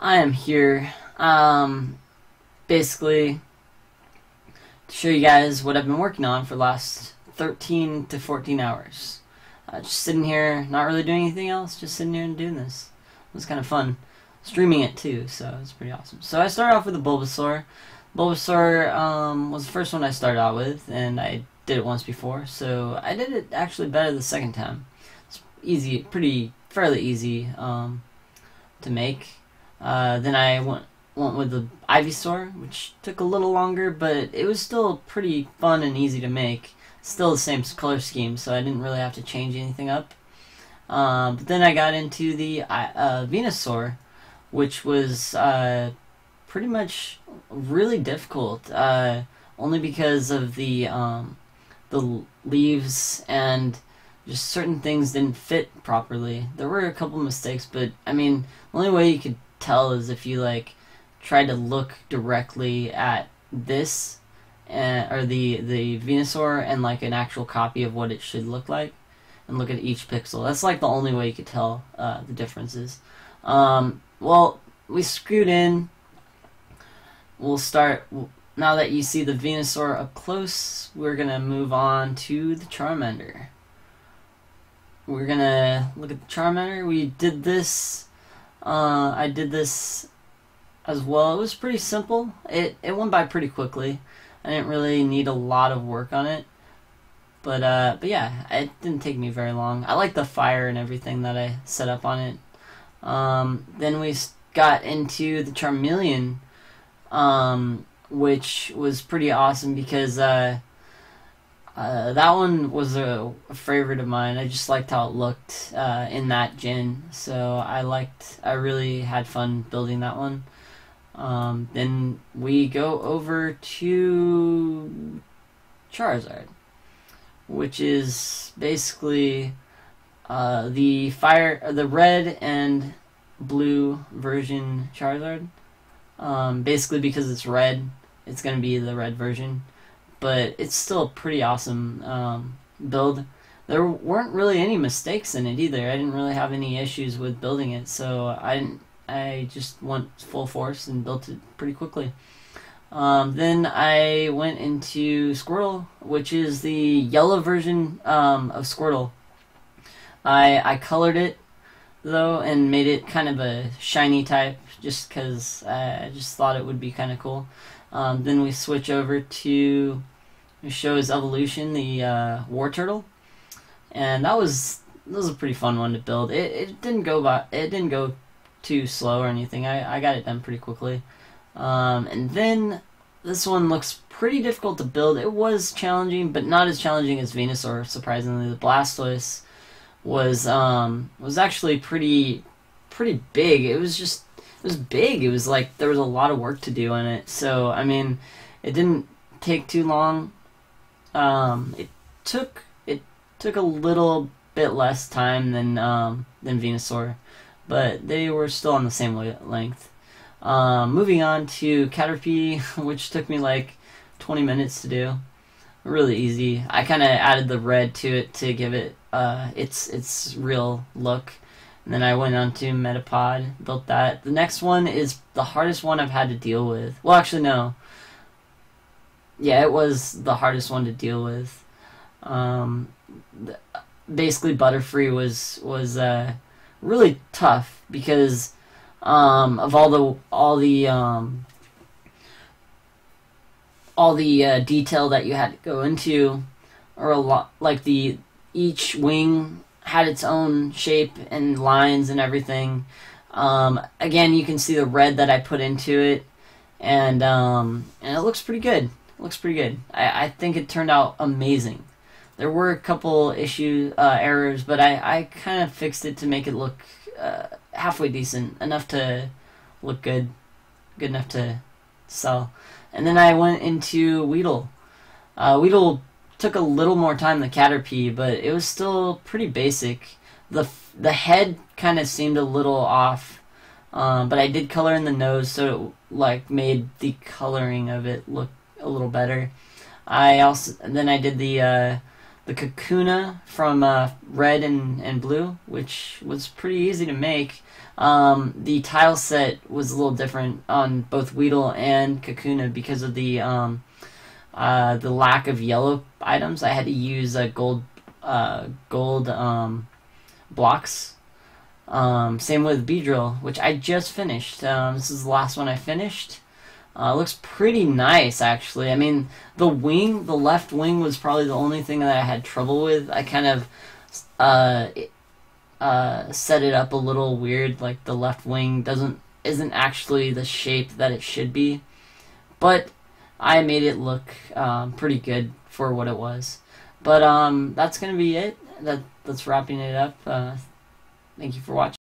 I am here, basically to show you guys what I've been working on for the last 13 to 14 hours. Just sitting here, not really doing anything else, just sitting here and doing this. It was kind of fun. Streaming it too, so it's pretty awesome. So I started off with the Bulbasaur. Bulbasaur was the first one I started out with, and I did it once before, so I did it actually better the second time. It's easy, fairly easy to make. Then I went with the Ivysaur, which took a little longer, but it was still pretty fun and easy to make. Still the same color scheme, so I didn't really have to change anything up. But then I got into the Venusaur, which was pretty much really difficult, only because of the leaves and just certain things didn't fit properly. There were a couple mistakes, but I mean, the only way you could tell is if you tried to look directly at this or the Venusaur and an actual copy of what it should look like, and look at each pixel. That's the only way you could tell the differences. Well, we screwed in. We'll start, now that you see the Venusaur up close, we're gonna move on to the Charmander. We're gonna look at the Charmander. We did this, I did this as well. It was pretty simple. It went by pretty quickly. I didn't really need a lot of work on it. But yeah, it didn't take me very long. I like the fire and everything that I set up on it. Then we got into the Charmeleon, which was pretty awesome because that one was a favorite of mine. I just liked how it looked in that gen, so I really had fun building that one. Then we go over to Charizard, which is basically the red and blue version Charizard. Basically because it's red, it's going to be the red version, but it's still a pretty awesome build. There weren't really any mistakes in it either. I didn't really have any issues with building it, so I just went full force and built it pretty quickly. Then I went into Squirtle, which is the yellow version of Squirtle. I colored it though and made it kind of a shiny type just because I just thought it would be kind of cool. Then we switch over to show his evolution, the Wartortle, and that was a pretty fun one to build. It didn't go too slow or anything. I got it done pretty quickly. And then this one looks pretty difficult to build. It was challenging, but not as challenging as Venusaur, surprisingly. The Blastoise was actually pretty big. It was big. It was there was a lot of work to do on it. So I mean, it didn't take too long. It took a little bit less time than Venusaur, but they were still on the same length. Moving on to Caterpie, which took me 20 minutes to do. Really easy. I kind of added the red to it to give it its real look. And then I went on to Metapod, built that. The next one is the hardest one I've had to deal with. Well, actually, no. Yeah, it was the hardest one to deal with. Basically, Butterfree was really tough because of all the detail that you had to go into, or a lot each wing had its own shape and lines and everything. Again, you can see the red that I put into it, and it looks pretty good. It looks pretty good. I think it turned out amazing. There were a couple errors, but I kind of fixed it to make it look halfway decent, enough to look good enough to sell. And then I went into Weedle. Weedle took a little more time than Caterpie, but it was still pretty basic. The head kind of seemed a little off, but I did color in the nose, so it made the coloring of it look a little better. Then I did the the Kakuna from Red and Blue, which was pretty easy to make. The tile set was a little different on both Weedle and Kakuna because of the lack of yellow items. I had to use gold blocks. Same with Beedrill, which I just finished. This is the last one I finished. It looks pretty nice, actually. I mean, the left wing was probably the only thing that I had trouble with. I kind of set it up a little weird, like the left wing isn't actually the shape that it should be. But I made it look pretty good for what it was. But that's gonna be it. That's wrapping it up. Thank you for watching.